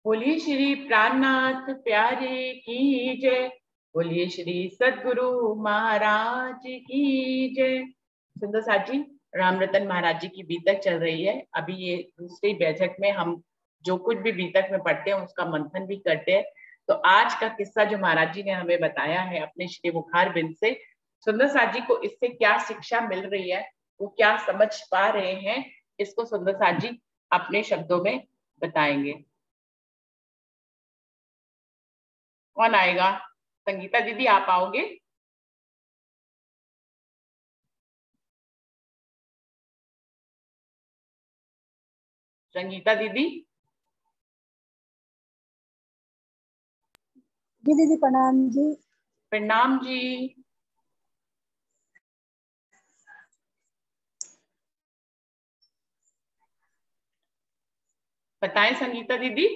बोलिए श्री प्राणनाथ प्यारे की जय। बोलिए श्री सद्गुरु महाराज की जय। सुंदर साथ जी, राम रतन महाराज जी की बीतक चल रही है। अभी ये दूसरी बैठक में हम जो कुछ भी बीतक में पढ़ते हैं उसका मंथन भी करते हैं। तो आज का किस्सा जो महाराज जी ने हमें बताया है अपने श्री मुखार बिंद से, सुंदर साथ जी को इससे क्या शिक्षा मिल रही है, वो क्या समझ पा रहे हैं, इसको सुंदर साथ जी अपने शब्दों में बताएंगे। कौन आएगा? संगीता दीदी आप आओगे? संगीता दीदी। जी दीदी प्रणाम जी। प्रणाम जी। बताएं संगीता दीदी।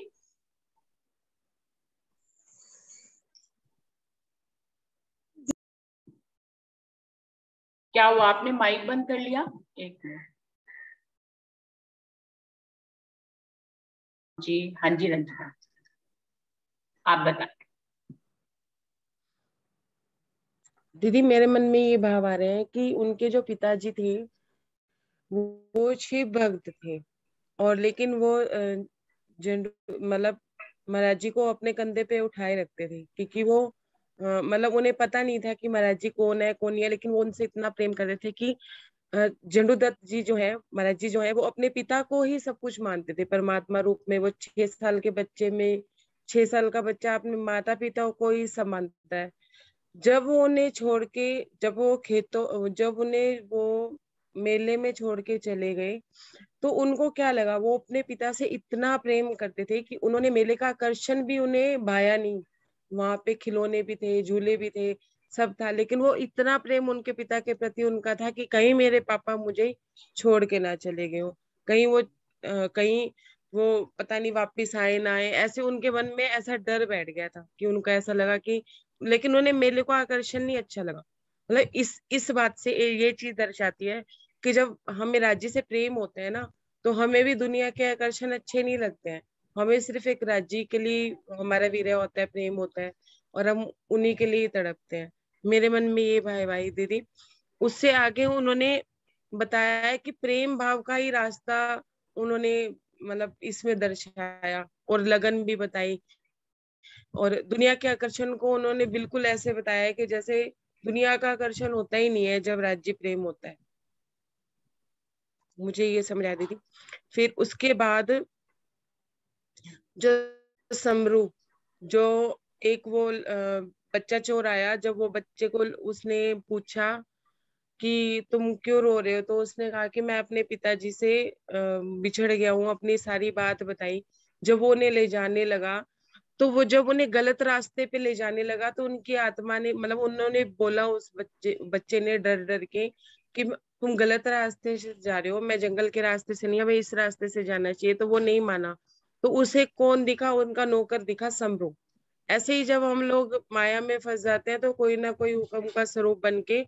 क्या हुआ, आपने माइक बंद कर लिया? एक मिनट जी। हाँ जी रंजना, आप बताएं। दीदी मेरे मन में ये भाव आ रहे हैं कि उनके जो पिताजी थे वो शिव भक्त थे, और लेकिन वो मतलब महाराज जी को अपने कंधे पे उठाए रखते थे, क्योंकि वो मतलब उन्हें पता नहीं था कि महाराज जी कौन है कौन नहीं है, लेकिन वो उनसे इतना प्रेम कर रहे थे कि झंडू दत्त जी जो है, महाराज जी जो है, वो अपने पिता को ही सब कुछ मानते थे परमात्मा रूप में। वो 6 साल के बच्चे में 6 साल का बच्चा अपने माता पिता को ही सब मानता है। जब वो उन्हें छोड़ के, जब उन्हें वो मेले में छोड़ के चले गए, तो उनको क्या लगा, वो अपने पिता से इतना प्रेम करते थे कि उन्होंने मेले का आकर्षण भी उन्हें भाया नहीं। वहां पे खिलौने भी थे, झूले भी थे, सब था, लेकिन वो इतना प्रेम उनके पिता के प्रति उनका था कि कहीं मेरे पापा मुझे छोड़ के ना चले गए हो, कहीं वो पता नहीं वापिस आए ना आए, ऐसे उनके मन में ऐसा डर बैठ गया था कि उनको ऐसा लगा कि, लेकिन उन्हें मेले को आकर्षण नहीं अच्छा लगा। मतलब इस बात से ये चीज दर्शाती है कि जब हमें राज्य से प्रेम होते हैं ना, तो हमें भी दुनिया के आकर्षण अच्छे नहीं लगते हैं। हमें सिर्फ एक राज्य के लिए हमारा विरह होता है, प्रेम होता है, और हम उन्हीं के लिए तड़पते हैं। मेरे मन में ये भाई भाई दीदी, उससे आगे उन्होंने बताया है कि प्रेम भाव का ही रास्ता उन्होंने मतलब इसमें दर्शाया, और लगन भी बताई, और दुनिया के आकर्षण को उन्होंने बिल्कुल ऐसे बताया है कि जैसे दुनिया का आकर्षण होता ही नहीं है जब राज्य प्रेम होता है। मुझे ये समझ आया दीदी। फिर उसके बाद जो समरू, जो एक वो बच्चा चोर आया, जब वो बच्चे को उसने पूछा कि तुम क्यों रो रहे हो, तो उसने कहा कि मैं अपने पिताजी से बिछड़ गया हूँ, अपनी सारी बात बताई। जब वो उन्हें ले जाने लगा, तो वो जब उन्हें गलत रास्ते पे ले जाने लगा, तो उनकी आत्मा ने, मतलब उन्होंने बोला उस बच्चे ने डर डर के कि तुम गलत रास्ते से जा रहे हो, मैं जंगल के रास्ते से नहीं, हमें इस रास्ते से जाना चाहिए। तो वो नहीं माना। तो उसे कौन दिखा? उनका नौकर दिखा, समरू। ऐसे ही जब हम लोग माया में फंस जाते हैं, तो कोई ना कोई हुक्म का स्वरूप बन के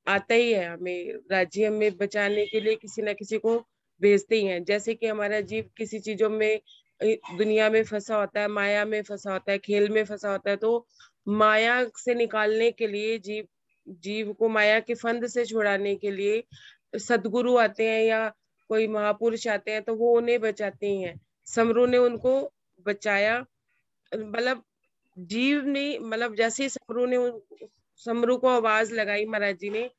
आता ही है, हमें राज्य में बचाने के लिए किसी ना किसी को भेजते ही हैं। जैसे कि हमारा जीव किसी चीजों में, दुनिया में फंसा होता है, माया में फंसा होता है, खेल में फंसा होता है, तो माया से निकालने के लिए, जीव जीव को माया के फंद से छुड़ाने के लिए सदगुरु आते हैं या कोई महापुरुष आते हैं, तो वो उन्हें बचाते ही हैं। समरू ने उनको बचाया। मतलब जीव ने, मतलब जैसे ही समरू को आवाज लगाई महाराज जी ने,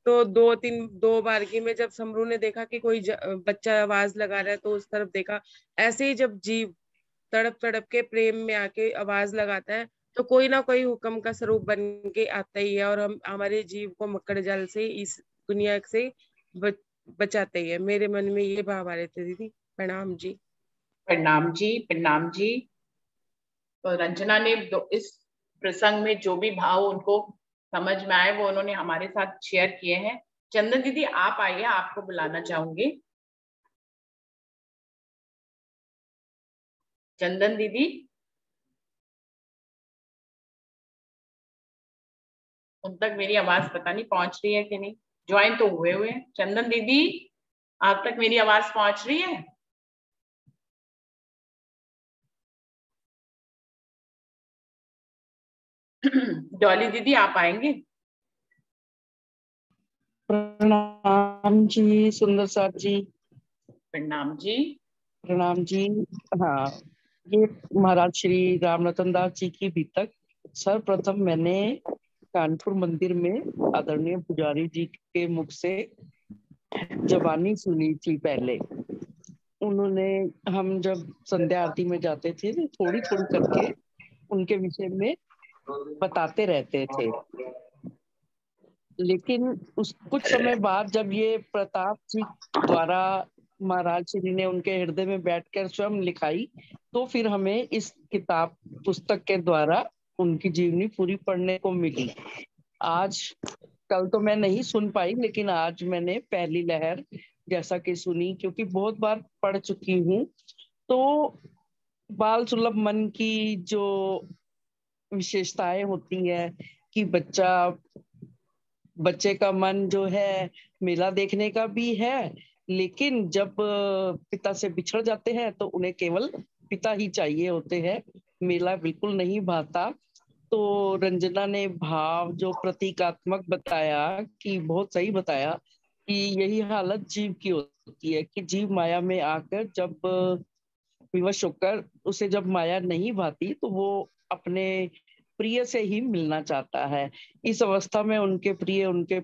तो 2 बार की में जब समरू ने देखा कि कोई बच्चा आवाज लगा रहा है, तो उस तरफ देखा। ऐसे ही जब जीव तड़प तड़प के प्रेम में आके आवाज लगाता है, तो कोई ना कोई हुक्म का स्वरूप बन के आता ही है, और हम हमारे जीव को मकड़ जाल से, इस दुनिया से बचाते ही है। मेरे मन में ये भाव आ रहे थे दीदी। प्रणाम जी। प्रणाम जी। प्रणाम जी। तो रंजना ने इस प्रसंग में जो भी भाव उनको समझ में आए वो उन्होंने हमारे साथ शेयर किए हैं। चंदन दीदी आप आइए, आपको बुलाना चाहूंगी। चंदन दीदी, उन तक मेरी आवाज पता नहीं पहुंच रही है कि नहीं। ज्वाइन तो हुए हुए हैं। चंदन दीदी, आप तक मेरी आवाज पहुंच रही है? डॉली दीदी आप आएंगे? प्रणाम जी सुंदर साथ जी। प्रणाम जी। प्रणाम जी। हाँ, ये महाराज श्री रामरतन दास जी की बीतक सर्वप्रथम मैंने कानपुर मंदिर में आदरणीय पुजारी जी के मुख से जबानी सुनी थी। पहले उन्होंने, हम जब संध्या आरती में जाते थे तो थोड़ी थोड़ी करके उनके विषय में बताते रहते थे। लेकिन उस कुछ समय बाद जब ये प्रताप जी द्वारा महाराज श्री ने उनके हृदय में बैठकर स्वयं लिखाई, तो फिर हमें इस किताब पुस्तक के द्वारा उनकी जीवनी पूरी पढ़ने को मिली। आज कल तो मैं नहीं सुन पाई, लेकिन आज मैंने पहली लहर जैसा कि सुनी, क्योंकि बहुत बार पढ़ चुकी हूँ। तो बाल सुलभ मन की जो विशेषताएं होती है कि बच्चे का मन जो है मेला देखने का भी है, लेकिन जब पिता से बिछड़ जाते हैं तो उन्हें केवल पिता ही चाहिए होते हैं, मेला बिल्कुल नहीं भाता। तो रंजना ने भाव जो प्रतीकात्मक बताया कि बहुत सही बताया कि यही हालत जीव की होती है कि जीव माया में आकर जब विवश होकर उसे जब माया नहीं भाती तो वो अपने प्रिय से ही मिलना चाहता है। इस अवस्था में उनके प्रिय उनके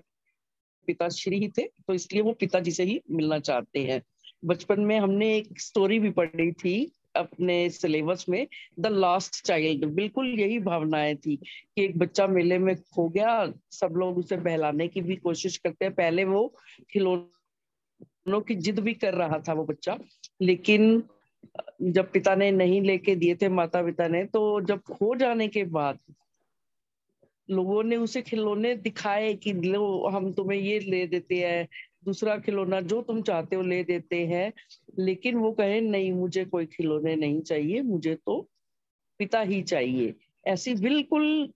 पिताश्री ही थे, तो इसलिए वो पिताजी से ही मिलना चाहते हैं। बचपन में हमने एक स्टोरी भी पढ़ी थी अपने सिलेबस में, द लास्ट चाइल्ड। बिल्कुल यही भावनाएं थी कि एक बच्चा मेले में खो गया, सब लोग उसे बहलाने की भी कोशिश करते हैं। पहले वो खिलौनों की जिद भी कर रहा था वो बच्चा, लेकिन जब पिता ने नहीं लेके दिए थे, माता पिता ने, तो जब खो जाने के बाद लोगों ने उसे खिलौने दिखाए कि लो हम तुम्हें ये ले देते हैं, दूसरा खिलौना जो तुम चाहते हो ले देते हैं, लेकिन वो कहे नहीं मुझे कोई खिलौने नहीं चाहिए, मुझे तो पिता ही चाहिए। ऐसी बिल्कुल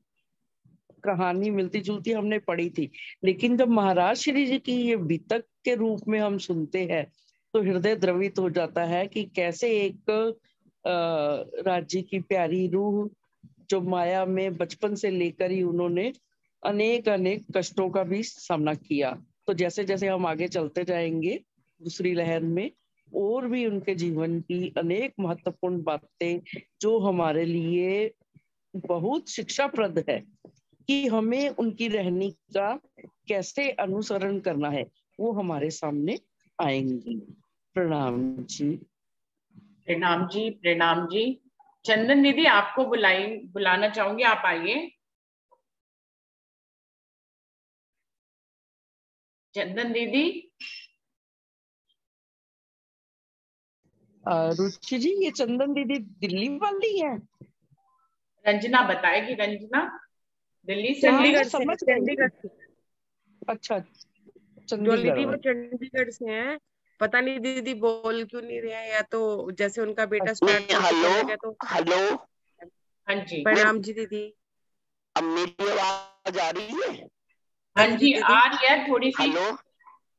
कहानी मिलती जुलती हमने पढ़ी थी। लेकिन जब महाराज श्री जी की ये बीतक के रूप में हम सुनते हैं तो हृदय द्रवित हो जाता है कि कैसे एक राज्य की प्यारी रूह जो माया में बचपन से लेकर ही उन्होंने अनेक अनेक कष्टों का भी सामना किया। तो जैसे जैसे हम आगे चलते जाएंगे दूसरी लहर में, और भी उनके जीवन की अनेक महत्वपूर्ण बातें जो हमारे लिए बहुत शिक्षाप्रद है कि हमें उनकी रहनी का कैसे अनुसरण करना है, वो हमारे सामने आएंगी। प्रणाम जी। प्रणाम जी। प्रणाम जी। चंदन दीदी आपको बुलाना चाहूंगी, आप आइए। चंदन दीदी। रुचि जी, ये चंदन दीदी दिल्ली वाली है? रंजना बताएगी। रंजना दिल्ली से हाँ, है? चंडीगढ़ से है, समझ चंडीगढ़ गई। से। अच्छा, डॉली चंडीगढ़ दी वो वाली। चंडीगढ़ से हैं। पता नहीं दीदी बोल क्यों नहीं रहे हैं, या तो जैसे उनका बेटा अच्छा, स्टार्ट करके हेलो चले गए तो। हेलो। हाँ जी। प्रणाम जी दीदी। अब मेरी आवाज आ रही है? हाँ हाँ जी जी दीदी। आ रही है थोड़ी सी। हेलो।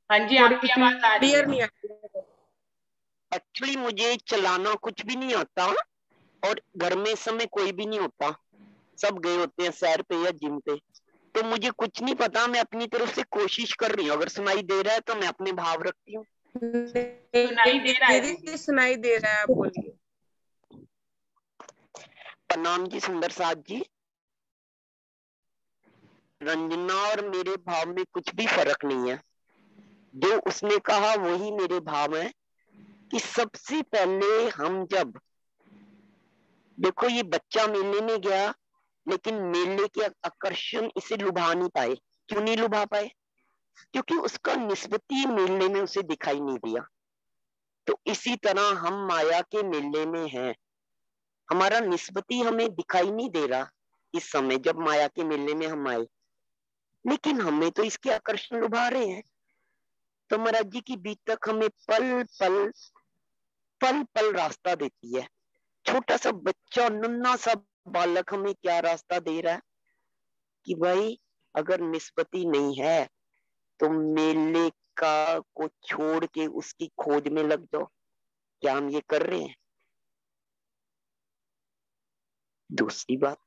हाँ जी थोड़ी आपकी आवाज आ रही क्लियर है। नहीं आ रही है। एक्चुअली मुझे चलाना कुछ भी नहीं आता, और घर में इस समय कोई भी नहीं होता, सब गए होते हैं सैर पे या जिम पे, तो मुझे कुछ नहीं पता। मैं अपनी तरफ से कोशिश कर रही हूँ, अगर सुनाई दे रहा है तो मैं अपने भाव रखती हूँ। सुनाई दे रहा है दीदी। दीदी सुनाई दे रहा है, आप बोलिए। प्रणाम जी सुंदर साथ जी। रंजना और मेरे भाव में कुछ भी फर्क नहीं है, जो उसने कहा वही मेरे भाव है। कि सबसे पहले हम जब देखो, ये बच्चा मेले में गया, लेकिन मेले के आकर्षण इसे लुभा नहीं पाए। क्यों नहीं लुभा पाए? क्योंकि उसका निस्बती मेले में उसे दिखाई नहीं दिया। तो इसी तरह हम माया के मेले में हैं, हमारा निस्बती हमें दिखाई नहीं दे रहा इस समय जब माया के मेले में हम आए, लेकिन हमें तो इसके आकर्षण लुभा रहे हैं। तो महाराज जी की बीतक हमें पल पल रास्ता देती है। छोटा सा बच्चा, नन्हा सा बालक हमें क्या रास्ता दे रहा है कि भाई अगर निस्बती नहीं है तो मेले का को छोड़ के उसकी खोज में लग जाओ। क्या हम ये कर रहे हैं? दूसरी बात,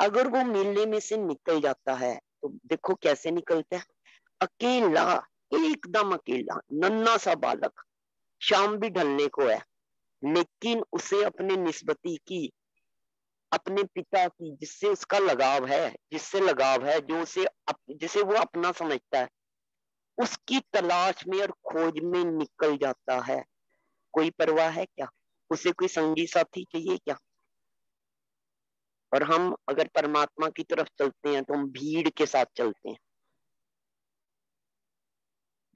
अगर वो मेले में से निकल जाता है तो देखो कैसे निकलता है, अकेला, एकदम अकेला, नन्हा सा बालक, शाम भी ढलने को है, लेकिन उसे अपने निस्बती की, अपने पिता की, जिससे उसका लगाव है, जिससे लगाव है, जो उसे जिसे वो अपना समझता है, उसकी तलाश में और खोज में निकल जाता है। कोई परवाह है क्या? उसे कोई संगी साथी चाहिए क्या? और हम अगर परमात्मा की तरफ चलते हैं तो हम भीड़ के साथ चलते हैं।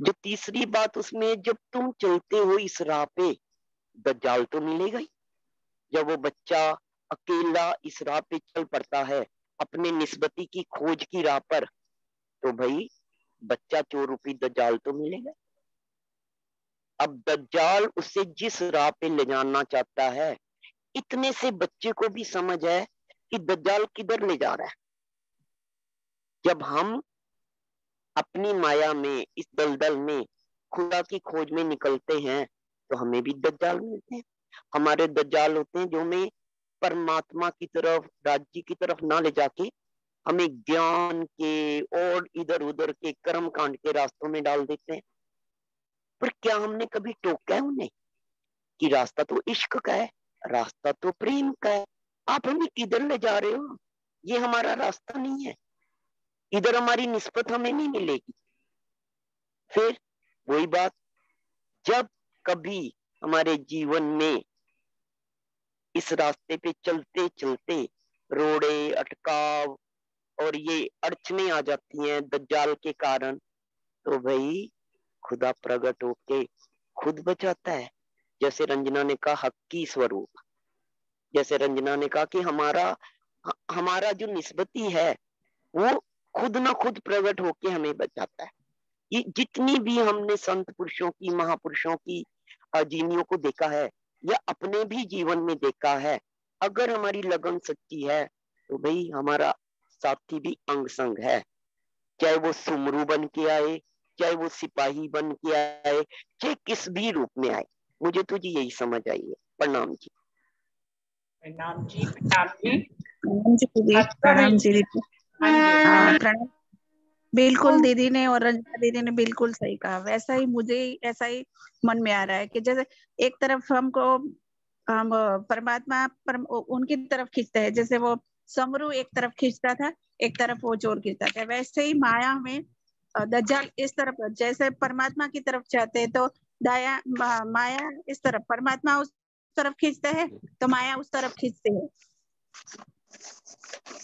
जो तीसरी बात उसमें, जब तुम चलते हो इस राह पे, दज्जाल तो मिलेगा ही। जब वो बच्चा अकेला इस राह पे चल पड़ता है अपने निस्बती की खोज की राह पर, तो भाई बच्चा चोर रूपी दज्जाल तो मिलेगा। अब दज्जाल उसे जिस राह पे ले जाना चाहता है, इतने से बच्चे को भी समझ है कि दज्जाल किधर ले जा रहा है। जब हम अपनी माया में, इस दलदल में खुदा की खोज में निकलते हैं तो हमें भी दज्जाल मिलते हैं। हमारे दज्जाल होते हैं जो हमें परमात्मा की तरफ, राज्य की तरफ ना ले जाके हमें ज्ञान के और इधर उधर के कर्म कांड के रास्तों में डाल देते हैं। पर क्या हमने कभी टोका है उन्हें कि रास्ता तो इश्क का है, रास्ता तो प्रेम का है, आप हमें किधर ले जा रहे हो? ये हमारा रास्ता नहीं है, इधर हमारी निस्बत हमें नहीं मिलेगी। फिर वही बात, जब कभी हमारे जीवन में इस रास्ते पे चलते चलते रोड़े, अटकाव और ये अड़चने आ जाती हैं दज्जाल के कारण, तो भाई खुदा प्रकट होके खुद बचाता है। जैसे रंजना ने कहा हक्की स्वरूप, जैसे रंजना ने कहा कि हमारा जो निस्बती है वो खुद ना खुद प्रकट होके हमें बचाता है। ये जितनी भी हमने संत पुरुषों की, महापुरुषों की जीनियों को देखा है या अपने भी जीवन में देखा है, अगर हमारी लगन सच्ची है तो भाई हमारा साथी भी अंग संग है। चाहे वो सुमरू बन के आए, चाहे वो सिपाही बन के आए, चाहे किस भी रूप में आए। मुझे तो जी यही समझ आई है। प्रणाम जी। प्रणाम जी, प्रणाम जी। प्रणाम जी दीदी, अच्छा प्रणाम जी बहन जी। दीदी। हाँ जी, प्रणाम। बिल्कुल दीदी ने और रंजना दीदी ने बिल्कुल सही कहा। वैसा ही मुझे ऐसा ही मन में आ रहा है कि जैसे एक तरफ हमको हम परमात्मा उनकी तरफ खींचते हैं, जैसे वो समरू एक तरफ खींचता था, एक तरफ वो चोर खींचता था, वैसे ही माया में दज्जाल इस तरफ, जैसे परमात्मा की तरफ चाहते हैं तो माया इस तरफ, परमात्मा उस तरफ खींचते हैं तो माया उस तरफ खींचते हैं।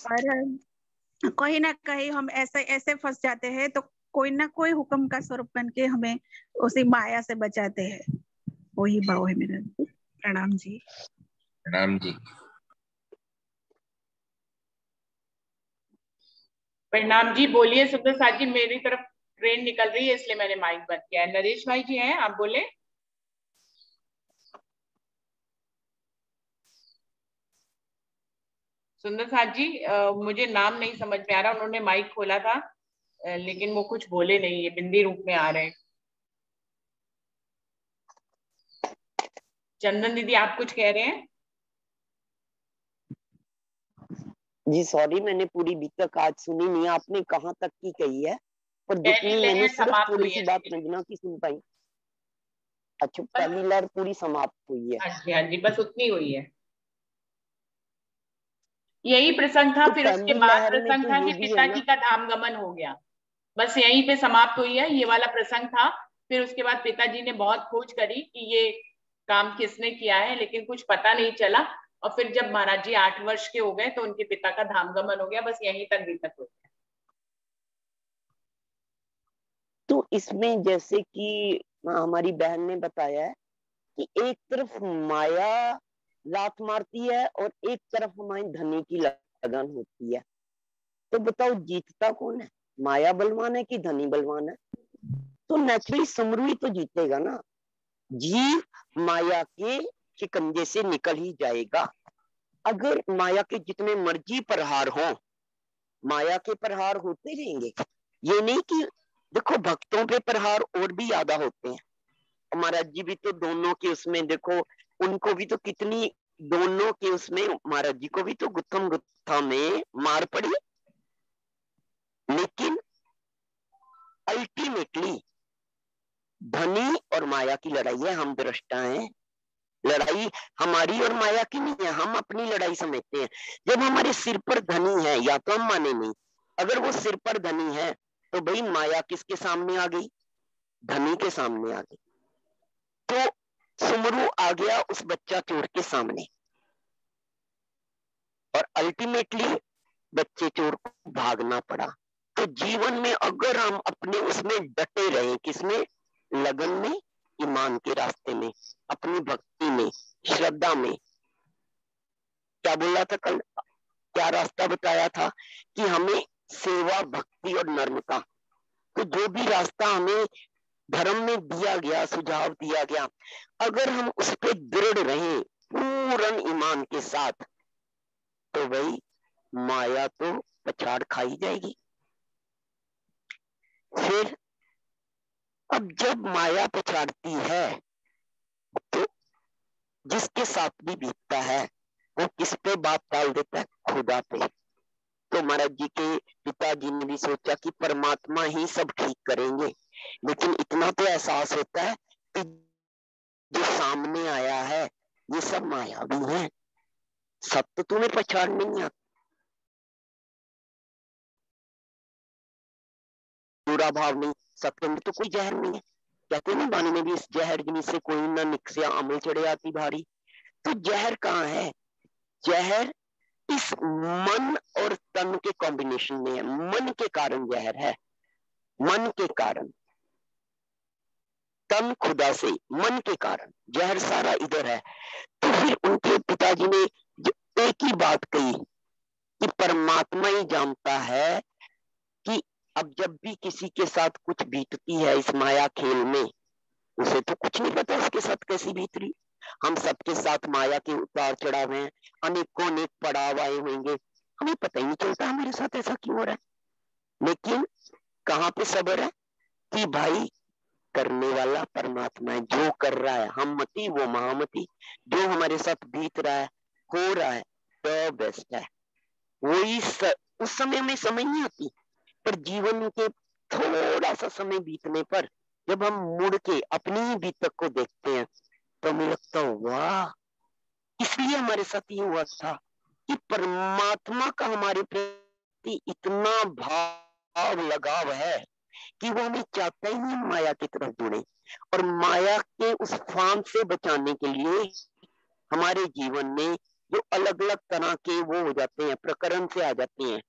और कहीं ना कहीं हम ऐसे ऐसे फंस जाते हैं तो कोई ना कोई हुक्म का स्वरूप बन के हमें उसी माया से बचाते हैं। वही भाव है मेरा। प्रणाम जी। प्रणाम जी। प्रणाम जी। बोलिए सुंदर साथ जी, मेरी तरफ ट्रेन निकल रही है इसलिए मैंने माइक बंद किया है। नरेश भाई जी हैं, आप बोले। सुंदर साथ जी, मुझे नाम नहीं समझ में आ रहा, उन्होंने माइक खोला था लेकिन वो कुछ बोले नहीं, ये बिंदी रूप में आ रहे हैं। चंदन दीदी आप कुछ कह रहे हैं? जी सॉरी, मैंने पूरी बीतक आज सुनी नहीं, आपने कहाँ तक की कही है, पर जितनी मैंने सिर्फ थोड़ी सी बात रंजना की सुन पाई। अच्छा, पहली लहर पूरी समाप्त हुई है। हाँ जी, बस उतनी हुई है। यही प्रसंग था, तो फिर उसके बाद प्रसंग था कि पिताजी का धाम गमन हो गया, बस यहीं पे समाप्त हुई है, ये वाला प्रसंग था। फिर उसके बाद पिताजी ने बहुत खोज करी कि ये काम किसने किया है, लेकिन कुछ पता नहीं चला। और फिर जब महाराज जी 8 वर्ष के हो गए तो उनके पिता का धाम गमन हो गया, बस यहीं तक बीतक हो गया। तो इसमें जैसे कि हमारी बहन ने बताया है कि एक तरफ माया लात मारती है और एक तरफ हमारी धनी की लगन होती है, तो बताओ जीतता कौन है? माया बलवान है कि धनी बलवान है? तो नेचुरली समरू ही तो जीतेगा ना। जीव माया के शिकंजे से निकल ही जाएगा। अगर माया के जितने मर्जी प्रहार हो, माया के प्रहार होते रहेंगे। ये नहीं कि देखो भक्तों पे प्रहार और भी ज्यादा होते हैं। महाराज जी भी तो दोनों के उसमें देखो, उनको भी तो कितनी, दोनों के उसमें महाराज जी को भी तो गुत्थम अवस्था में मार पड़ी, लेकिन अल्टीमेटली धनी और माया की लड़ाई है। हम दृष्टा हैं, लड़ाई हमारी और माया की नहीं है, हम अपनी लड़ाई समझते हैं। जब हमारे सिर पर धनी है, या तो हम माने नहीं, अगर वो सिर पर धनी है तो भाई माया किसके सामने आ गई? धनी के सामने आ गई। तो सुमरू आ गया उस बच्चा चोर के सामने, और अल्टीमेटली बच्चे चोर को भागना पड़ा। तो जीवन में अगर हम अपने उसमें डटे रहे, किसमें? लगन में, ईमान के रास्ते में, अपनी भक्ति में, श्रद्धा में। क्या बोला था कल, क्या रास्ता बताया था कि हमें सेवा, भक्ति और नर्म का, तो जो भी रास्ता हमें धर्म में दिया गया, सुझाव दिया गया, अगर हम उस पर दृढ़ रहें पूर्ण ईमान के साथ, तो भाई माया तो पछाड़ खाई जाएगी। फिर अब जब माया पछाड़ती है तो जिसके साथ भी बीतता है वो किस पे बात डाल देता है? खुदा पे। तो महाराज जी के पिताजी ने भी सोचा कि परमात्मा ही सब ठीक करेंगे, लेकिन इतना तो एहसास होता है कि जो सामने आया है ये सब माया भी है, सब तो तुम्हें पछाड़ नहीं आता। बुरा भाव नहीं, सत्य में तो कोई जहर नहीं है। कहते हैं वाणी में भी, इस जहर से कोई ना निकसिया अमल चढ़े आती भारी। तो जहर कहाँ है? जहर इस मन और तन के कॉम्बिनेशन में है। मन के कारण जहर है, मन के कारण, तन खुदा से, मन के कारण जहर सारा इधर है। तो फिर उनके पिताजी ने जो एक ही बात कही कि परमात्मा ही जानता है कि अब जब भी किसी के साथ कुछ बीतती है इस माया खेल में, उसे तो कुछ नहीं पता उसके साथ कैसी बीत रही। हम सबके साथ माया के उतार चढ़ाव हैं, अनेकों अनेक पड़ाव आए होंगे, हमें पता ही नहीं चलता हमारे साथ ऐसा क्यों हो रहा है। लेकिन कहाँ पे सब्र है कि भाई करने वाला परमात्मा है, जो कर रहा है, हम मती वो महामती, जो हमारे साथ बीत रहा है, हो रहा है, तो बेस्ट है। वही उस समय में समझ नहीं आती, पर जीवन के थोड़ा सा समय बीतने पर जब हम मुड़ के अपनी ही बीतक को देखते हैं तो हमें लगता है वाह, इसलिए हमारे साथ ये हुआ था कि परमात्मा का हमारे प्रति इतना भाव लगाव है कि वो हमें चाहता ही नहीं माया की तरफ जुड़े, और माया के उस फांद से बचाने के लिए हमारे जीवन में जो अलग अलग तरह के वो हो जाते हैं, प्रकरण से आ जाते हैं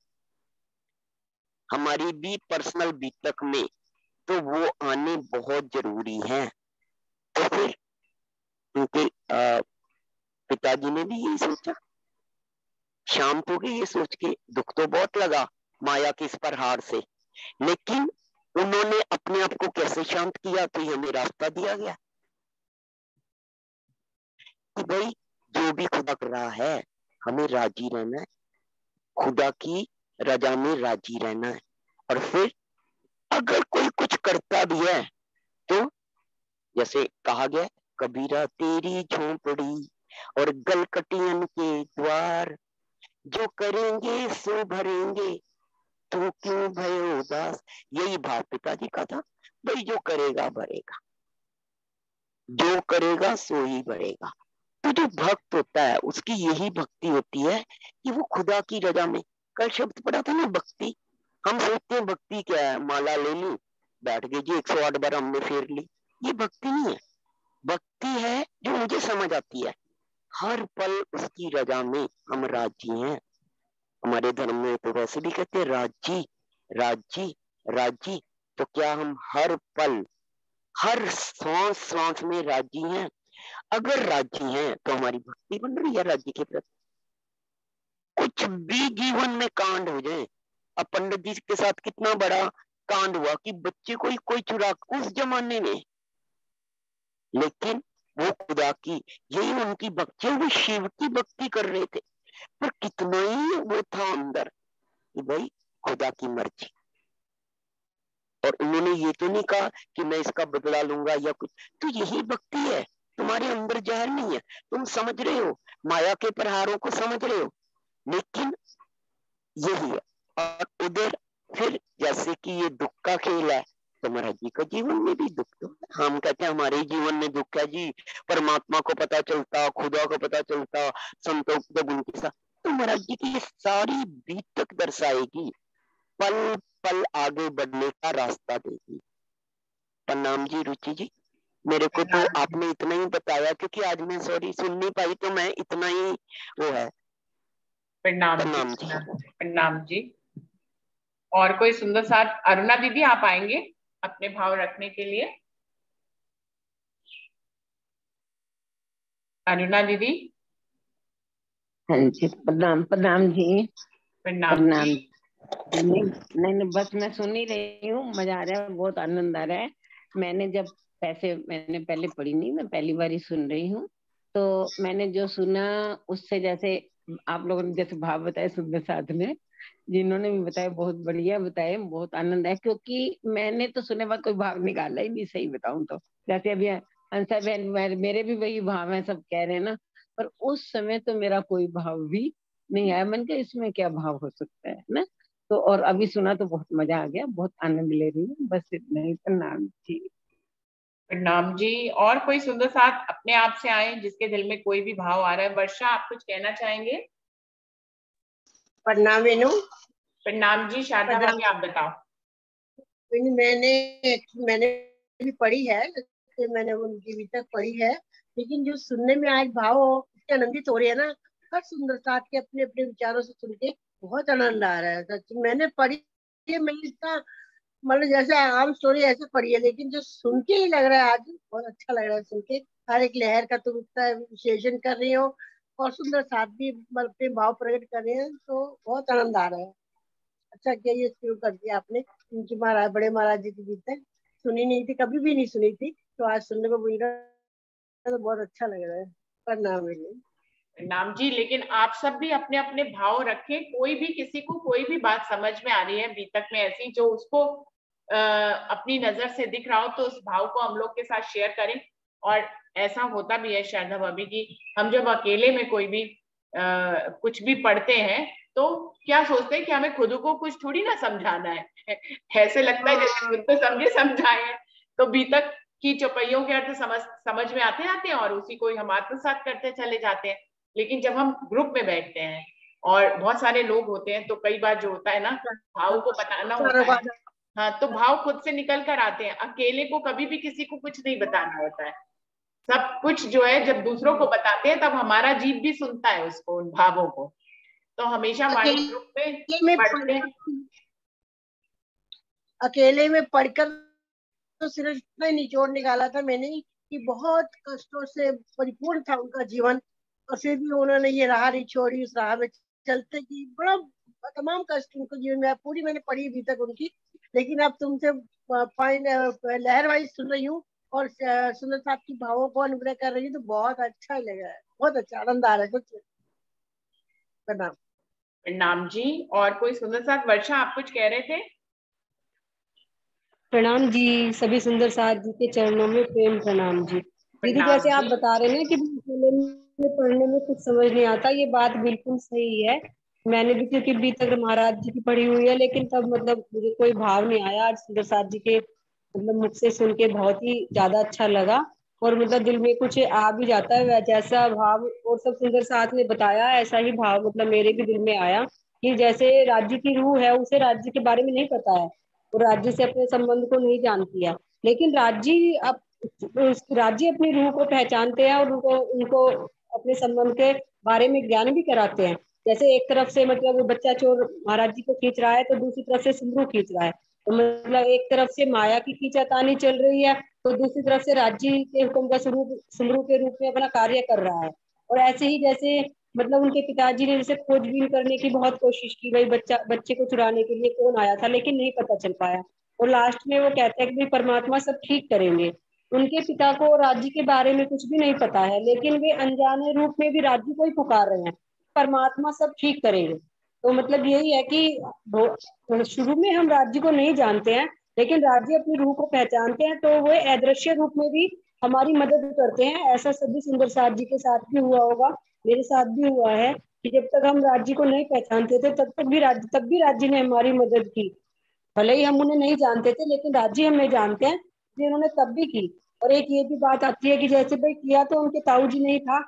हमारी भी पर्सनल बीतक में, तो वो आने बहुत जरूरी है। तो फिर उनके पिताजी ने भी यही सोचा, शाम हो गई ये सोच के, दुख तो बहुत लगा माया के इस पर हार से, लेकिन उन्होंने अपने आप को कैसे शांत किया? तो हमें रास्ता दिया गया कि भाई जो भी खुदा कर रहा है हमें राजी रहना है, खुदा की रजा में राजी रहना है। और फिर अगर कोई कुछ करता भी है तो जैसे कहा गया, कबीरा तेरी झोंपड़ी और गलकटियन के द्वार, जो करेंगे सो भरेंगे, तो क्यों भयो उदास। यही भाव पिताजी का था, भाई जो करेगा भरेगा, जो करेगा सो ही भरेगा। तो जो भक्त होता है उसकी यही भक्ति होती है कि वो खुदा की रजा में, कल शब्द पढ़ा था ना भक्ति, हम सोचते हैं भक्ति क्या है, माला ले ली बैठ गए जी 108 बार हमने फेर ली, ये भक्ति नहीं है। भक्ति है जो मुझे समझ आती है, हर पल उसकी रजा में हम राजी हैं। हमारे धर्म में तो वैसे भी कहते हैं राजी राजी राजी, तो क्या हम हर पल हर सांस सांस में राजी हैं? अगर राजी हैं तो हमारी भक्ति बन रही है राज्य के प्रति। कुछ भी जीवन में कांड हो जाए, अब पंडित जी के साथ कितना बड़ा कांड हुआ कि बच्चे को ही कोई चुरा, उस जमाने में, लेकिन वो खुदा की, यही उनकी भक्ति, वो शिव की भक्ति कर रहे थे, पर कितना ही वो था अंदर कि भाई खुदा की मर्जी। और उन्होंने ये तो नहीं कहा कि मैं इसका बदला लूंगा या कुछ, तो यही भक्ति है। तुम्हारे अंदर जहर नहीं है, तुम समझ रहे हो, माया के प्रहारों को समझ रहे हो, लेकिन यही है। और उधर फिर जैसे कि ये दुख का खेल है, तो महाराज जी का जीवन में भी दुख तो है। हम कहते हैं हमारे जीवन में दुख है जी, परमात्मा को पता चलता, खुदा को पता चलता, संतों जब उनके साथ, तो महाराज जी की ये सारी बीतक दर्शाएगी, पल पल आगे बढ़ने का रास्ता देगी। प्रणाम जी रुचि जी, मेरे को तो आपने इतना ही बताया, क्योंकि आज मैं सॉरी सुन नहीं पाई, तो मैं इतना ही वो है। प्रणाम जी, प्रणाम जी। और कोई सुंदर साथ, अरुणा दीदी आप आएंगे अपने भाव रखने के लिए? अरुणा दीदी। हाँ जी, प्रणाम प्रणाम जी। प्रणाम जी। नहीं, बस मैं सुन ही रही हूँ, मजा आ रहा है, बहुत आनंद आ रहा है। मैंने पहले पढ़ी नहीं, मैं पहली बार ही सुन रही हूँ। तो मैंने जो सुना उससे, जैसे आप लोगों ने जैसे भाव बताए सुंदर साथ में, जिन्होंने भी बताया बहुत बढ़िया बताए, बहुत आनंद है। क्योंकि मैंने तो सुने बाद कोई भाव निकाला ही नहीं, सही बताऊं तो। जैसे अभी अंसा बहन, मेरे भी वही भाव है, सब कह रहे हैं ना, पर उस समय तो मेरा कोई भाव भी नहीं आया। मैंने कहा इसमें क्या भाव हो सकता है ना। तो और अभी सुना तो बहुत मजा आ गया, बहुत आनंद ले रही हूँ, बस इतना ही। प्रणाम जी। प्रणाम जी। और कोई सुंदर साथ अपने आप से आए जिसके दिल में कोई भी भाव आ रहा है? वर्षा, आप कुछ कहना चाहेंगे? प्रणाम वेणु। प्रणाम जी। शारदा भाभी आप बताओ। मैंने भी पढ़ी है, मैंने उनकी भी तक पढ़ी है, लेकिन जो सुनने में आज भाव इतने आनंदित हो रही है ना, हर सुंदर साथ के अपने अपने विचारों से सुन के बहुत आनंद आ रहा है। सच मैंने पढ़ी है, मैंने इसका मतलब जैसे आम स्टोरी ऐसे पढ़ी है, लेकिन जो सुन के ही लग रहा है आज बहुत अच्छा लग रहा है सुन के। हर एक लहर का तुम इतना विश्लेषण कर रही हो और सुंदर साथ भी अपने भाव प्रकट कर रहे हैं, तो बहुत आनंद आ रहा है। अच्छा किया ये शुरू कर दिया आपने। इनकी महाराज, बड़े महाराज जी की गीत सुनी नहीं थी, कभी भी नहीं सुनी थी, तो आज सुनने को मिल रहा है, तो बहुत अच्छा लग रहा है। प्रणाम नाम जी। लेकिन आप सब भी अपने अपने भाव रखें। कोई भी किसी को कोई भी बात समझ में आ रही है बीतक में ऐसी, जो उसको अपनी नजर से दिख रहा हो, तो उस भाव को हम लोग के साथ शेयर करें। और ऐसा होता भी है शारदा भाभी की, हम जब अकेले में कोई भी कुछ भी पढ़ते हैं तो क्या सोचते हैं कि हमें खुद को कुछ थोड़ी ना समझाना है। ऐसे लगता है जैसे खुद तो समझे समझाए। तो बीतक की चौपाइयों के अर्थ समझ में आते हैं और उसी को हम आत्मसात करते चले जाते हैं। लेकिन जब हम ग्रुप में बैठते हैं और बहुत सारे लोग होते हैं, तो कई बार जो होता है ना, भाव को बताना होता है। हाँ, तो भाव खुद से निकल कर आते हैं। अकेले को कभी भी किसी को कुछ नहीं बताना होता है। सब कुछ जो है जब दूसरों को बताते हैं, तब हमारा जीव भी सुनता है उसको, उन भावों को। तो हमेशा हमारे ग्रुप में पढ़ते हैं। अकेले में पढ़कर तो सिर्फ इतना निचोड़ निकाला था मैंने कि बहुत कष्टों से परिपूर्ण था उनका जीवन, और फिर भी उन्होंने ये राह नहीं छोड़ी, उस राह में चलते की बड़ा तमाम कष्ट उनको जीवन में। पूरी मैंने पढ़ी अभी तक उनकी, लेकिन अब तुमसे लहर वाइज सुन रही हूँ और सुंदर साथ की भावों को अनुग्रह कर रही हूँ, तो बहुत अच्छा लग रहा है, बहुत अच्छा आनंद आ रहा है कुछ। प्रणाम। प्रणाम जी। और कोई सुंदर साथ? वर्षा, आप कुछ कह रहे थे? प्रणाम जी। सभी सुंदर साथ जी के चरणों में प्रेम प्रणाम जी। दीदी जैसे आप बता रहे हैं कि पढ़ने में कुछ समझ नहीं आता, ये बात बिल्कुल सही है। मैंने भी क्योंकि अभी तक महाराज जी की पढ़ी हुई है, लेकिन तब मतलब मुझे कोई भाव नहीं आया। आज सुंदर साथ जी के मतलब मुख से सुन के बहुत ही ज्यादा अच्छा लगा, और मतलब दिल में कुछ आ भी जाता है। जैसा भाव और सब सुंदर साथ ने बताया, ऐसा ही भाव मतलब मेरे भी दिल में आया कि जैसे राज्य की रूह है, उसे राज्य के बारे में नहीं पता है, वो राज्य से अपने संबंध को नहीं जानती है, लेकिन राज्य अपनी रूह को पहचानते हैं और उनको अपने संबंध के बारे में ज्ञान भी कराते हैं। जैसे एक तरफ से मतलब वो बच्चा चोर महाराज जी को खींच रहा है, तो दूसरी तरफ से सिमरू खींच रहा है। तो मतलब एक तरफ से माया की खींचातानी चल रही है, तो दूसरी तरफ से राज्य के हुक्म का सिमरू के रूप में अपना कार्य कर रहा है। और ऐसे ही जैसे मतलब उनके पिताजी ने जैसे खोजबीन करने की बहुत कोशिश की, भाई बच्चे को चुराने के लिए कौन आया था, लेकिन नहीं पता चल पाया। और लास्ट में वो कहते हैं कि भाई परमात्मा सब ठीक करेंगे। उनके पिता को राज्य के बारे में कुछ भी नहीं पता है, लेकिन वे अनजाने रूप में भी राज्य को ही पुकार रहे हैं, परमात्मा सब ठीक करेंगे। तो मतलब यही है कि शुरू में हम राज्य को नहीं जानते हैं, लेकिन राज्य अपनी रूह को पहचानते हैं, तो वो अदृश्य रूप में भी हमारी मदद करते हैं। ऐसा सभी सुंदर साथ जी के साथ भी हुआ होगा, मेरे साथ भी हुआ है। कि जब तक हम राज्य को नहीं पहचानते थे तब भी राज्य ने हमारी मदद की। भले ही हम उन्हें नहीं जानते थे, लेकिन राज्य हमें जानते हैं, इसलिए उन्होंने तब भी की। और एक ये भी बात आती है कि जैसे भाई किया तो उनके ताऊ जी नहीं था,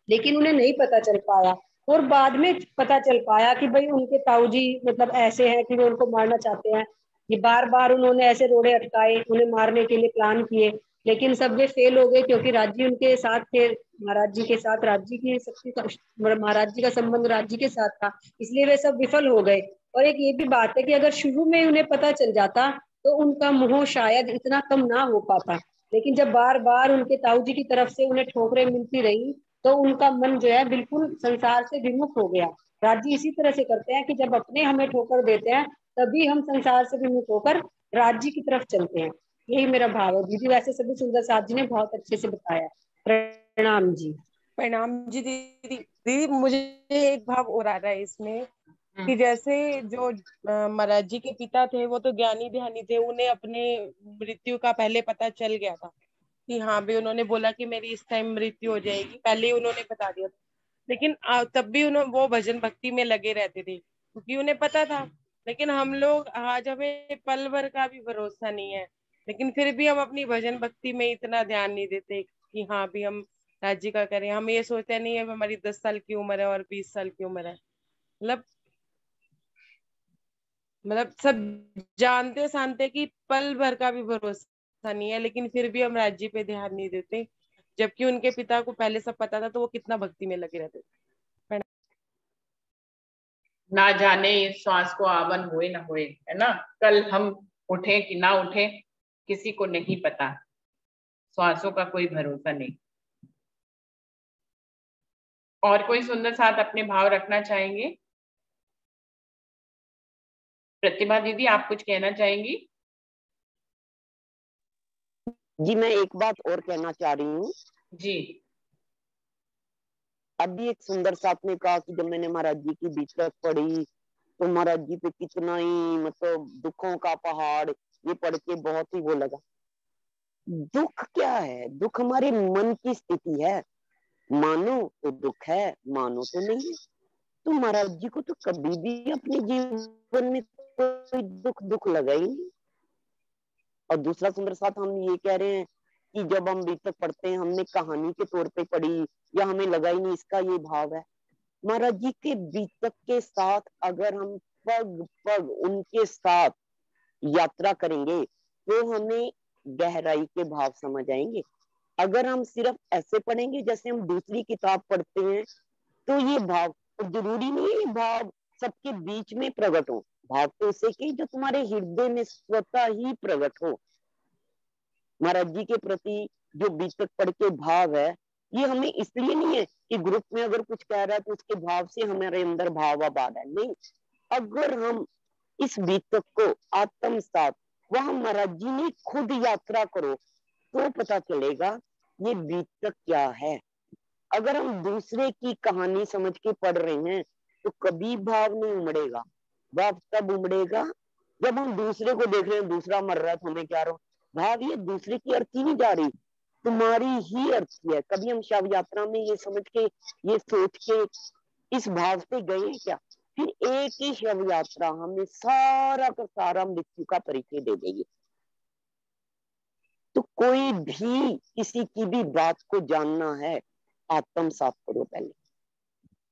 लेकिन उन्हें नहीं पता चल पाया, और बाद में पता चल पाया कि भाई उनके ताऊ जी मतलब ऐसे हैं कि वो उनको मारना चाहते हैं। ये बार बार उन्होंने ऐसे रोड़े अटकाए, उन्हें मारने के लिए प्लान किए, लेकिन सब वे फेल हो गए, क्योंकि राज्य उनके साथ थे, महाराज जी के साथ। राज्य की शक्ति महाराज जी का संबंध राज्य के साथ था, इसलिए वे सब विफल हो गए। और एक ये भी बात है कि अगर शुरू में उन्हें पता चल जाता तो उनका मोह शायद इतना कम ना हो पाता, लेकिन जब बार बार उनके ताऊ जी की तरफ से उन्हें ठोकरें मिलती रही तो उनका मन जो है बिल्कुल संसार से विमुख हो गया। राज्य इसी तरह से करते हैं कि जब अपने हमें ठोकर देते हैं तभी हम संसार से विमुख होकर राज्य की तरफ चलते हैं। यही मेरा भाव है दीदी। वैसे सभी सुंदर साथ जी ने बहुत अच्छे से बताया। प्रणाम जी। प्रणाम जी दीदी। दीदी मुझे एक भाव और आ रहा है इसमें कि जैसे जो महाराज जी के पिता थे वो तो ज्ञानी ध्यानी थे, उन्हें अपने मृत्यु का पहले पता चल गया था कि हाँ भी, उन्होंने बोला कि मेरी इस टाइम मृत्यु हो जाएगी, पहले ही उन्होंने बता दिया था। लेकिन तब भी वो भजन भक्ति में लगे रहते थे क्योंकि उन्हें पता था। लेकिन हम लोग आज हमें पल भर का भी भरोसा नहीं है, लेकिन फिर भी हम अपनी भजन भक्ति में इतना ध्यान नहीं देते कि हाँ भी हम राज्य का करें। हम ये सोचते नहीं है हमारी 10 साल की उम्र है और 20 साल की उम्र है। मतलब सब जानते जानते कि पल भर का भी भरोसा नहीं है, लेकिन फिर भी हम राज्य पे ध्यान नहीं देते, जबकि उनके पिता को पहले सब पता था तो वो कितना भक्ति में लगे रहते थे। ना जाने इस श्वास को आवन होए ना होए, है ना, कल हम उठे कि ना उठे किसी को नहीं पता, श्वासों का कोई भरोसा नहीं। और कोई सुंदर साथ अपने भाव रखना चाहेंगे? प्रतिभा दीदी आप कुछ कहना चाहेंगी? जी मैं एक बात और कहना चाह रही हूँ जी। अभी एक सुंदर साथ ने कहा कि जब मैंने महाराज जी की बीतक पढ़ी तो महाराज जी पे कितना ही मतलब दुखों का पहाड़, ये पढ़ के बहुत ही वो लगा। दुख क्या है? दुख हमारे मन की स्थिति है, मानो तो दुख है, मानो तो नहीं है। तो महाराज जी को तो कभी भी अपने जीवन में कोई दुख लगा ही नहीं। और दूसरा सुंदर साथ हम ये कह रहे हैं कि जब हम बीतक पढ़ते हैं हमने कहानी के तौर पे पढ़ी या हमें लगा ही नहीं, इसका ये भाव है। महाराज जी के बीतक के साथ अगर हम पग पग उनके साथ यात्रा करेंगे तो हमें गहराई के भाव समझ आएंगे। अगर हम सिर्फ ऐसे पढ़ेंगे जैसे हम दूसरी किताब पढ़ते हैं तो ये भाव, जरूरी नहीं है भाव सबके बीच में प्रकट हो, भाव तो उसे कि जो तुम्हारे हृदय में स्वतः ही प्रकट हो। महाराज जी के प्रति जो बीतक पढ़ के भाव है, ये हमें इसलिए नहीं है कि ग्रुप में अगर कुछ कह रहा है तो उसके भाव से हमारे अंदर भाव आबाद है, नहीं। अगर हम इस बीतक को आत्मसात वहां महाराज जी ने खुद यात्रा करो तो पता चलेगा ये बीतक क्या है। अगर हम दूसरे की कहानी समझ के पढ़ रहे हैं तो कभी भाव नहीं उमड़ेगा। भाव तब उमड़ेगा जब हम दूसरे को देख रहे हैं, दूसरा मर रहा है तो हमें क्या रहो भाव, ये दूसरे की अर्थी नहीं जा रही, तुम्हारी ही अर्थी है। कभी हम शव यात्रा में ये समझ के, ये सोच के, इस भाव से गए हैं क्या? फिर एक ही शव यात्रा हमें सारा का सारा मृत्यु का परिचय दे देगी। तो कोई भी किसी की भी बात को जानना है, आत्मसात करो पहले।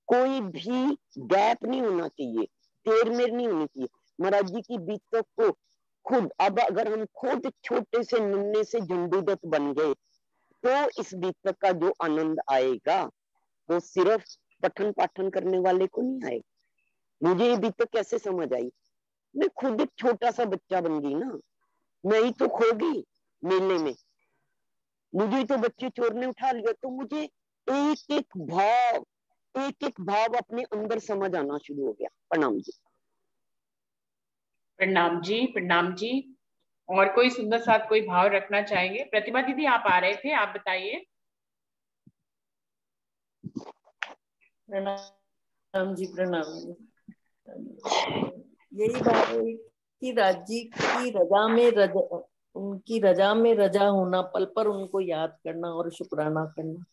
कोई भी गैप नहीं होना चाहिए, तेर मेर नहीं होनी चाहिए। महाराज जी की बीतक को खुद, अब अगर हम खुद छोटे से नन्हे से झंडूदत्त बन गए तो इस बीतक का जो आनंद आएगा वो सिर्फ पठन पाठन करने वाले को नहीं आएगा। मुझे ये बीतक कैसे समझ आई? मैं खुद एक छोटा सा बच्चा बन गई ना, मैं ही तो खो गई मेले में, मुझे तो बच्चे चोर ने उठा लिया। तो मुझे एक एक भाव अपने अंदर समझ आना शुरू हो गया। प्रणाम जी। प्रणाम जी, प्रणाम जी। और कोई सुंदर साथ कोई भाव रखना चाहेंगे? प्रतिभा दीदी आप आ रहे थे, आप बताइए। प्रणाम जी, प्रणाम। यही भाव है कि राज्य की रजा में उनकी रजा में रजा होना, पल पर उनको याद करना और शुक्राना करना,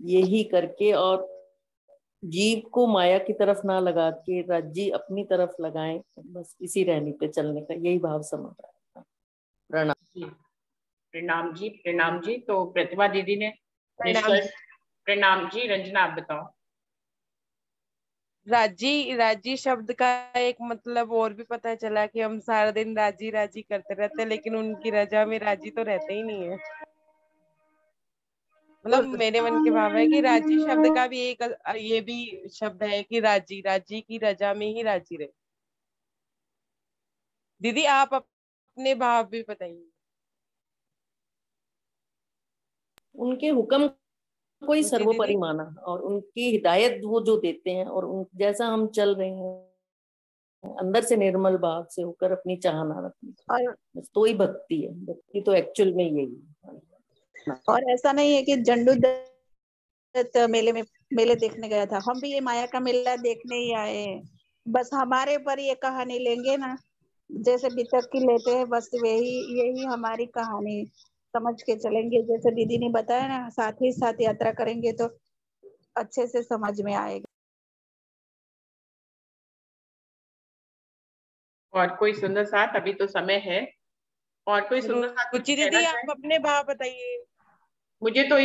यही करके और जीव को माया की तरफ ना लगा के राज्य अपनी तरफ लगाएं, बस इसी रहनी पे चलने का, यही भाव समझ रहा है। प्रणाम जी, प्रणाम जी, प्रणाम जी। तो प्रतिभा दीदी ने प्रणाम। निष्कर्ष। प्रणाम जी। रंजना आप बताओ। राजी राजी शब्द का एक मतलब और भी पता चला कि हम सारा दिन राजी राजी करते रहते हैं, लेकिन उनकी रजा में राजी तो रहते ही नहीं है। मतलब मेरे मन के भाव है कि राजी शब्द का भी एक ये भी शब्द है कि राजी राजी की रजा में ही राजी रहे। दीदी आप अपने भाव भी बताइए। उनके हुक्म को ही जी सर्वोपरि दीदी। माना और उनकी हिदायत वो जो देते हैं और उन जैसा हम चल रहे हैं, अंदर से निर्मल भाव से होकर अपनी चाहना रखनी, और बस तो ही भक्ति है। भक्ति तो एक्चुअल में यही है। और ऐसा नहीं है कि झंडू दत्त मेले देखने गया था, हम भी ये माया का मेला देखने ही आए हैं। बस हमारे पर ये कहानी लेंगे ना, जैसे वितक की लेते हैं, बस वही यही हमारी कहानी समझ के चलेंगे। जैसे दीदी ने बताया ना, साथ ही साथ यात्रा करेंगे तो अच्छे से समझ में आएगा। और कोई सुंदर साथ, अभी तो समय है, और कोई सुंदर साथ कुछ रुचि कहना दीदी चाहे? आप अपने भाव बताइए। मुझे तो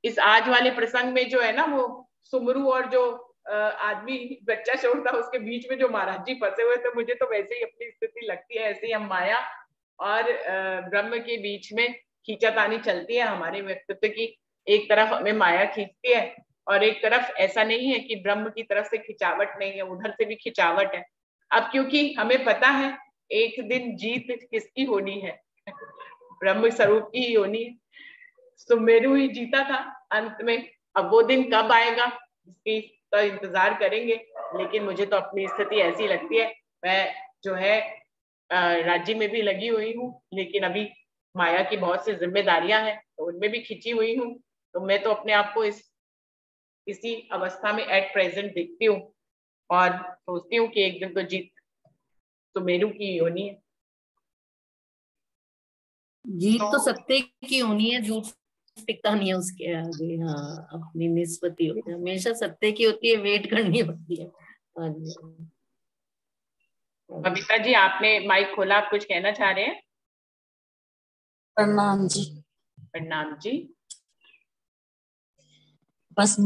इस आज वाले प्रसंग में जो है ना, वो सुमरू और जो आदमी बच्चा चोर था, उसके बीच में जो महाराज जी फंसे हुए थे, मुझे तो वैसे ही अपनी स्थिति लगती है। ऐसे ही हम माया और ब्रह्म के बीच में खींचातानी चलती है हमारे व्यक्तित्व की। एक तरफ हमें माया खींचती है और एक तरफ ऐसा नहीं है कि ब्रह्म की तरफ से खिंचावट नहीं है, उधर से भी खिंचावट है। अब क्योंकि हमें पता है एक दिन जीत किसकी होनी है, ब्रह्म स्वरूप की ही होनी है। सुमेरु ही जीता था अंत में। अब वो दिन कब आएगा इसकी तो इंतजार करेंगे, लेकिन मुझे तो अपनी स्थिति ऐसी लगती है। मैं जो है राज्य में भी लगी हुई हूँ, लेकिन अभी माया की बहुत सी जिम्मेदारियां हैं, तो उनमें भी खिंची हुई हूँ। तो मैं तो अपने आप को इसी अवस्था में एट प्रेजेंट देखती हूँ और सोचती हूँ कि एक दिन तो जीत सुमेरु की होनी है। जीत तो सत्य की होनी है, झूठ टिकता नहीं है उसके आगे। हाँ, अपनी निष्पत्ति होती है, हमेशा सत्य की होती है, वेट करनी पड़ती है। हाँ जी। बबीता जी आपने माइक खोला, आप कुछ कहना चाह रहे हैं? प्रणाम जी। प्रणाम जी। बस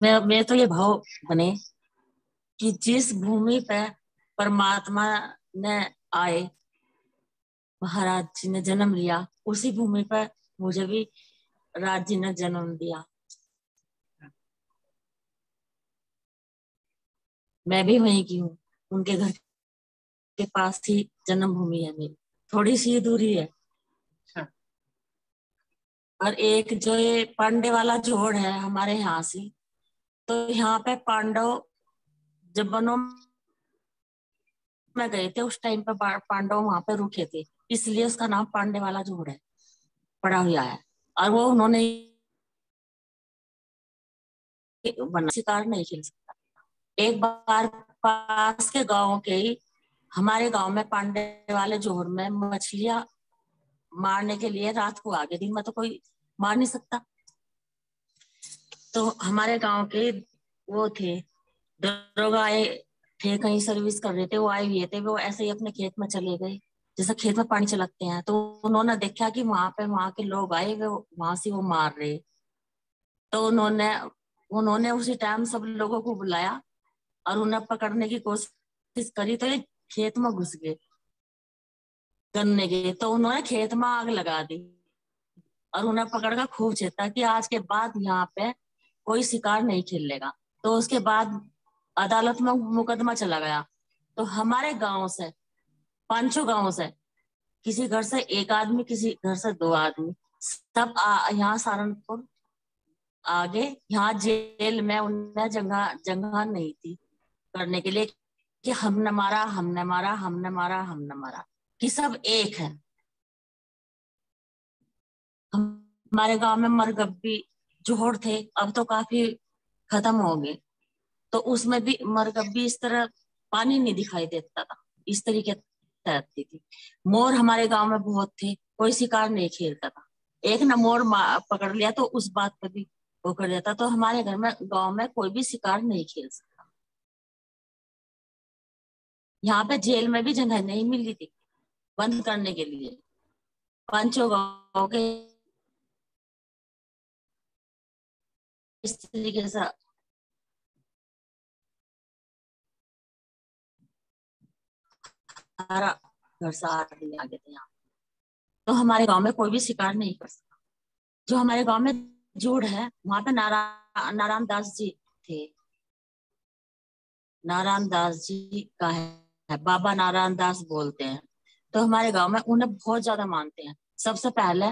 मैं तो ये भाव बने कि जिस भूमि पे परमात्मा ने आए, महाराज जी ने जन्म लिया, उसी भूमि पर मुझे भी राज जी ने जन्म दिया। मैं भी वहीं की हूँ, उनके घर के पास ही जन्म भूमि है मेरी, थोड़ी सी दूरी है। और एक जो ये पांडे वाला जोड़ है हमारे यहाँ से, तो यहाँ पे पांडव जब वनों में गए थे उस टाइम पे पांडव वहां पे रुके थे, इसलिए उसका नाम पांडे वाला जोड़ है, पड़ा हुआ है। और वो उन्होंने शिकार नहीं खेल सकता। एक बार पास के गांव के ही हमारे गांव में पांडे वाले जोड़ में मछलियां मारने के लिए रात को आ गए, दिन में तो कोई मार नहीं सकता। तो हमारे गांव के वो थे दरोगा, आए थे, कहीं सर्विस कर रहे थे, वो आए हुए थे, वो ऐसे ही अपने खेत में चले गए, जैसे खेत में पानी चलाते हैं। तो उन्होंने देखा कि वहां के लोग आए, वो वहां से वो मार रहे। तो उन्होंने उसी टाइम सब लोगों को बुलाया और उन्हें पकड़ने की कोशिश करी, तो ये खेत में घुस गए गन्ने के। तो उन्होंने खेत में आग लगा दी और उन्हें पकड़ कर खूब चेता कि आज के बाद यहाँ पे कोई शिकार नहीं खेलेगा। तो उसके बाद अदालत में मुकदमा चला गया। तो हमारे गांव से 5 गांव से किसी घर से एक आदमी, किसी घर से 2 आदमी, सब यहाँ सहारनपुर आगे, यहाँ जेल में उन्हें जगह नहीं थी करने के लिए कि हमने मारा, हमने मारा, हमने मारा, हमने मारा, कि सब एक है। हमारे गांव में मरगब्बी जोड़ थे, अब तो काफी खत्म हो गए। तो उसमें भी मरगब्बी इस तरह पानी नहीं दिखाई देता था, इस तरीके तैरती थी। मोर हमारे गांव में बहुत थे, कोई शिकार नहीं खेलता था। एक ने मोर पकड़ लिया तो उस बात पर भी वो कर देता, तो हमारे घर में गांव में कोई भी शिकार नहीं खेल सकता। यहाँ पे जेल में भी जगह नहीं मिली थी बंद करने के लिए, पंचों गांव के इस तरीके से सारा घर से आदमी आ गए थे यहाँ, तो हमारे गांव में कोई भी शिकार नहीं कर सकता। जो हमारे गांव में जोड़ है वहां पे नारायण दास जी थे, नारायण दास जी का है, बाबा नारायण दास बोलते हैं। तो हमारे गांव में उन्हें बहुत ज्यादा मानते हैं। सबसे पहले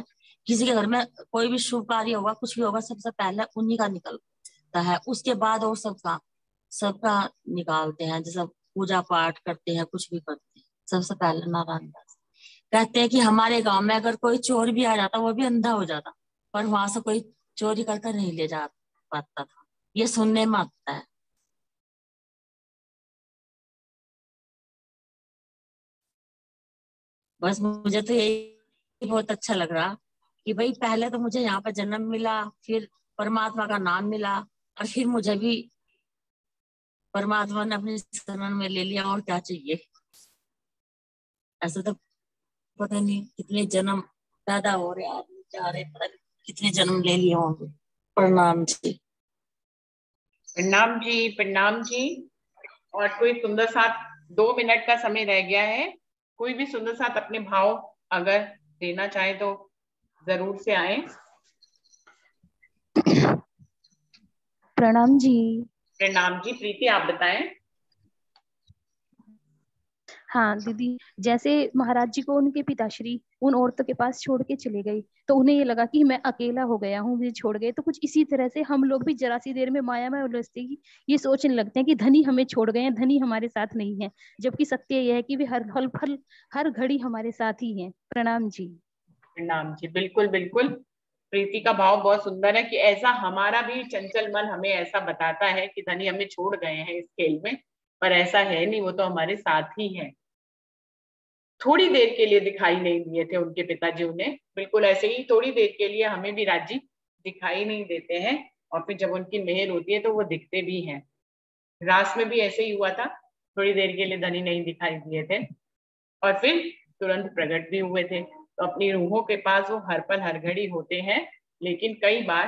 किसी के घर में कोई भी शुभ कार्य होगा, कुछ भी होगा, सबसे पहले उन्हीं का निकलता है, उसके बाद और सबका निकालते हैं। जैसे पूजा पाठ करते हैं, कुछ भी करते हैं, सबसे पहले नारायण दास। कहते हैं कि हमारे गांव में अगर कोई चोर भी आ जाता वो भी अंधा हो जाता, पर वहां से कोई चोरी करके नहीं ले जा पाता था। ये सुनने में आता है। बस मुझे तो यही बहुत अच्छा लग रहा कि भाई पहले तो मुझे यहाँ पर जन्म मिला, फिर परमात्मा का नाम मिला, और फिर मुझे भी परमात्मा ने अपने शरण में ले लिया। और क्या चाहिए? ऐसा तो पता नहीं कितने जन्म पैदा हो रहे आदमी जा रहे, पता नहीं कितने जन्म ले लिए होंगे। प्रणाम जी। प्रणाम जी, प्रणाम जी। और कोई सुंदर साथ 2 मिनट का समय रह गया है, कोई भी सुंदर साथ अपने भाव अगर देना चाहे तो जरूर से आए। प्रणाम जी। प्रणाम जी। प्रीति आप बताएं। हाँ दीदी, जैसे महाराज जी को उनके पिताश्री उन औरतों के पास छोड़ के चले गए, तो उन्हें ये लगा कि मैं अकेला हो गया हूँ, मुझे छोड़ गए। तो कुछ इसी तरह से हम लोग भी जरा सी देर में माया में उलझते ही ये सोचने लगते हैं कि धनी हमें छोड़ गए हैं, धनी हमारे साथ नहीं है, जबकि सत्य यह है कि वे हर घड़ी हमारे साथ ही हैं। प्रणाम जी। प्रणाम जी। बिल्कुल बिल्कुल, प्रीति का भाव बहुत सुंदर है कि ऐसा हमारा भी चंचल मन हमें ऐसा बताता है कि धनी हमें छोड़ गए हैं इस खेल में, पर ऐसा है नहीं, वो तो हमारे साथ ही है। थोड़ी देर के लिए दिखाई नहीं दिए थे उनके पिताजी उन्हें, बिल्कुल ऐसे ही थोड़ी देर के लिए हमें भी राजी दिखाई नहीं देते हैं, और फिर जब उनकी मेहर होती है तो वो दिखते भी हैं। रास में भी ऐसे ही हुआ था, थोड़ी देर के लिए धनी नहीं दिखाई दिए थे और फिर तुरंत प्रकट भी हुए थे। तो अपनी रूहों के पास वो हर पल हर घड़ी होते हैं, लेकिन कई बार